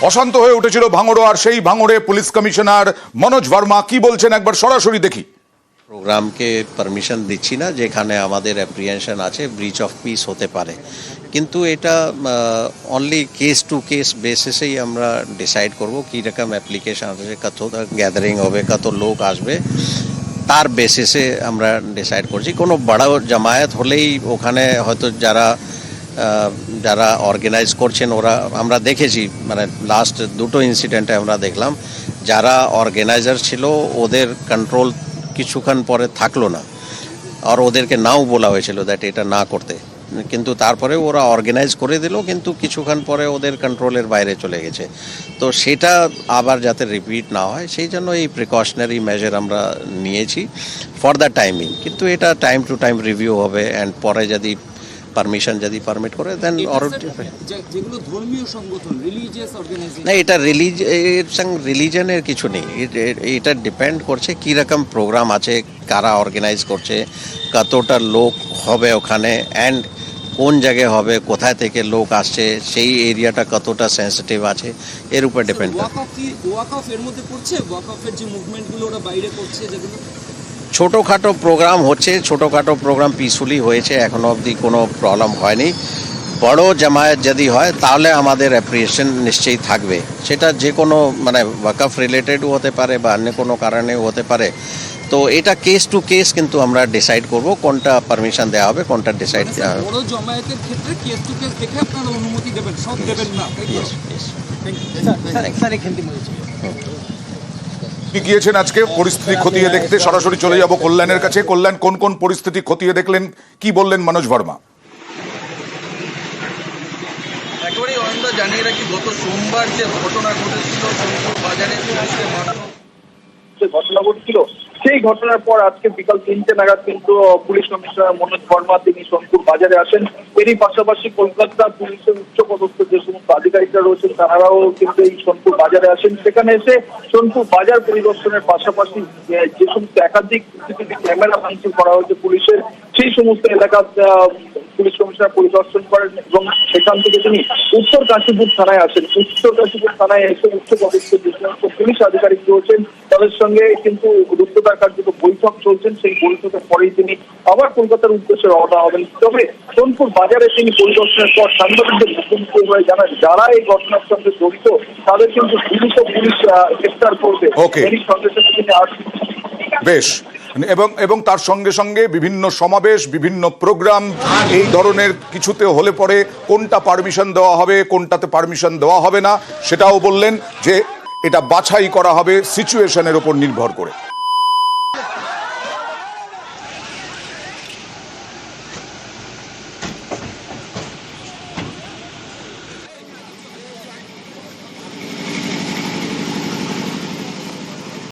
অশান্ত হয়ে উঠেছিল ভাঙড়, আর সেই ভাঙড়ে পুলিশ কমিশনার মনোজ ভার্মা কি বলছেন একবার সরাসরি দেখি। প্রোগ্রামকে পারমিশন দিচ্ছি না যেখানে আমাদের অ্যাপ্রিহেনশন আছে ব্রিচ অফ পিস হতে পারে, কিন্তু এটা অনলি কেস টু কেস বেসিসেই আমরা ডিসাইড করব কীরকম অ্যাপ্লিকেশন আছে, কত গ্যাদারিং হবে, কত লোক আসবে, তার বেসিসে আমরা ডিসাইড করছি। কোনো বড় জামায়াত হলেই ওখানে হয়তো যারা অর্গানাইজ করছেন ওরা, আমরা দেখেছি মানে লাস্ট দুটো ইনসিডেন্টে আমরা দেখলাম যারা অর্গানাইজার ছিল ওদের কন্ট্রোল কিছুক্ষণ পরে থাকলো না, আর ওদেরকে নাও বলা হয়েছিল দ্যাট এটা না করতে, কিন্তু তারপরে ওরা অর্গানাইজ করে দিল, কিন্তু কিছুক্ষণ পরে ওদের কন্ট্রোলের বাইরে চলে গেছে। তো সেটা আবার যাতে রিপিট না হয় সেই জন্য এই প্রিকশনারি মেজার আমরা নিয়েছি ফর দ্য টাইমিং, কিন্তু এটা টাইম টু টাইম রিভিউ হবে অ্যান্ড পরে যদি পারমিশন যদি পারমিট করে দেন যেগুলো ধর্মীয় সংগঠন রিলিজিয়াস অর্গানাইজেশন না, এটা রিলিজনের কিছু নেই, এটা ডিপেন্ড করছে কীরকম প্রোগ্রাম আছে, কারা অর্গানাইজ করছে, কতটা লোক হবে ওখানে, অ্যান্ড কোন জায়গায় হবে, কোথায় থেকে লোক আসছে, সেই এরিয়াটা কতটা সেন্সিটিভ আছে, এর উপর ডিপেন্ড করে। ওয়াকফ এর মধ্যে পড়ছে, ওয়াকফের যে মুভমেন্টগুলো ওরা বাইরে করছে যেগুলো ছোটোখাটো প্রোগ্রাম হচ্ছে, ছোটোখাটো প্রোগ্রাম পিসফুলি হয়েছে, এখনও অবধি কোনো প্রবলেম হয়নি। বড় জামায়াত যদি হয় তাহলে আমাদের অ্যাপ্রিয়েশন নিশ্চয়ই থাকবে, সেটা যে কোনো মানে ওয়াকফ রিলেটেডও হতে পারে বা অন্য কোনো কারণেও হতে পারে। তো এটা কেস টু কেস কিন্তু আমরা ডিসাইড করব কোনটা পারমিশন দেওয়া হবে, কোনটা ডিসাইড দেওয়া হবে। বড় জামায়াতের ক্ষেত্রে কেস টু কেস দেখে আপনারা অনুমতি দেবেন, সব দেবেন না। গিয়েছেন আজকে পরিস্থিতি খতিয়ে দেখতে, সরাসরি চলে যাব কল্যাণের কাছে। কল্যাণ, কোন কোন পরিস্থিতি খতিয়ে দেখলেন, কি বললেন মনোজ ভার্মা? একেবারেই আমরা জানিয়ে রাখি, গত সোমবার যে ঘটনা ঘটেছিল সোমপুর বাজারে ঘটনা ঘটেছিল, সেই ঘটনার পর আজকে বিকাল 3টে নাগাদ কিন্তু পুলিশ কমিশনার মনোজ ভার্মা তিনি সোনপুর বাজারে আসেন। এরই পাশাপাশি কলকাতা পুলিশের উচ্চপদস্থ যে সমস্ত আধিকারিকরা রয়েছেন তারাও কিন্তু এই সোনপুর বাজারে আসেন। সেখানে এসে সোনপুর বাজার পরিদর্শনের পাশাপাশি যে সমস্ত একাধিক সিসিটিভি ক্যামেরা ভাঙচুর করা হয়েছে পুলিশের, সেই সমস্ত এলাকা পুলিশ কমিশনার পরিদর্শন করেন এবং সেখান থেকে তিনি উত্তর কাশীপুর থানায় আসেন। উত্তর কাশীপুর থানায় এসে উচ্চপদস্থ যে সমস্ত পুলিশ আধিকারিক রয়েছেন তাদের সঙ্গে কিন্তু রুদ্ধতার কার্যত বৈঠক চলছেন। সেই বৈঠকের পরেই তিনি আবার কলকাতার উদ্দেশ্যে রওনা হবেন। তবে সোনপুর বাজারে তিনি পরিদর্শনের পর সাংবাদিকদের মুখোমুখি হয়ে জানান যারা এই ঘটনার সঙ্গে জড়িত তাদের কিন্তু দ্রুত পুলিশ গ্রেফতার করবে। এরই সঙ্গে সঙ্গে তিনি বেশ, এবং তার সঙ্গে সঙ্গে বিভিন্ন সমাবেশ, বিভিন্ন প্রোগ্রাম এই ধরনের কিছুতে হলে পরে কোনটা পারমিশন দেওয়া হবে, কোনটাতে পারমিশন দেওয়া হবে না, সেটাও বললেন যে এটা বাছাই করা হবে সিচুয়েশনের উপর নির্ভর করে।